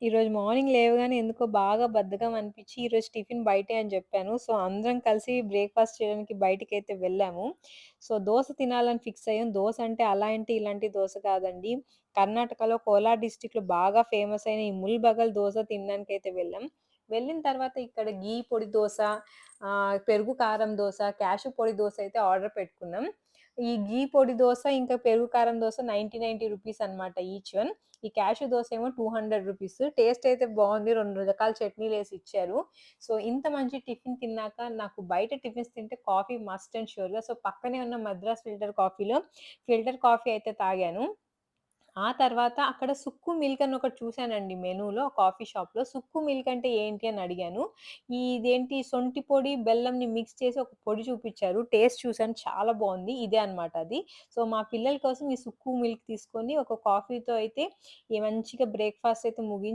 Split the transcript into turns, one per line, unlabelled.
ఈరోజు మార్నింగ్ లేవగానే ఎందుకో బాగా బద్ధకం అనిపిచ్చి, ఈరోజు టిఫిన్ బయటే అని జెప్పాను. సో, అందరం కలిసి బ్రేక్‌ఫాస్ట్ చేయడానికి బయటికైతే వెళ్ళాము. సో, దోస తినాలని ఫిక్స్ అయ్యాం. దోస అంటే అలాంటి, ఇలాంటి దోస కాదండి. కర్ణాటకలో కోలార్ డిస్ట్రిక్ట్‌లో బాగా ఫేమస్ అయిన ఈ ముల్బగల్ దోస తినడానికైతే వెళ్ళాం. వెళ్ళిన తర్వాత ఇక్కడ ఘీ పొడి దోస, పెరుగు కారం దోస, క్యాషు పొడి దోస అయితే ఆర్డర్ పెట్టుకున్నాం. ఈ ఘీ పొడి దోస, ఇంకా పెరుగు కారం దోస 90 రూపీస్ అన్నమాట ఈచ్ వన్. ఈ క్యాష్యూ దోసేమో రూ. 200. టేస్ట్ అయితే బావుంది. 2 రకాల చట్నీలేసి ఇచ్చారు. సో, ఇంత మంచి టిఫిన్ తిన్నాక నాకు బయట టిఫిన్స్ తింటే కాఫీ మస్ట్ అండ్ ష్యూర్‌గా. సో, పక్కనే ఉన్న మద్రాస్ ఫిల్టర్ కాఫీలో ఫిల్టర్ కాఫీ అయితే తాగాను. ఆ తర్వాత అక్కడ సుక్కు మిల్క్ అని ఒకటి చూసానండి మెనూలో కాఫీ షాప్‌లో. సుక్కు మిల్క్ అంటే ఏంటి అని అడిగాను. ఇదేంటి సొంఠి పొడి, బెల్లంని మిక్స్ చేసి ఒక పొడి చూపిచ్చారు. టేస్ట్ చూసాను చాలా బావుంది. ఇదే అన్నమాట అది. సో, మా పిల్లల కోసం ఈ సుక్కు మిల్క్ తీసుకొని ఒక కాఫీతో అయితే మంచిగా బ్రేక్‌ఫాస్ట్ అయితే ముగించి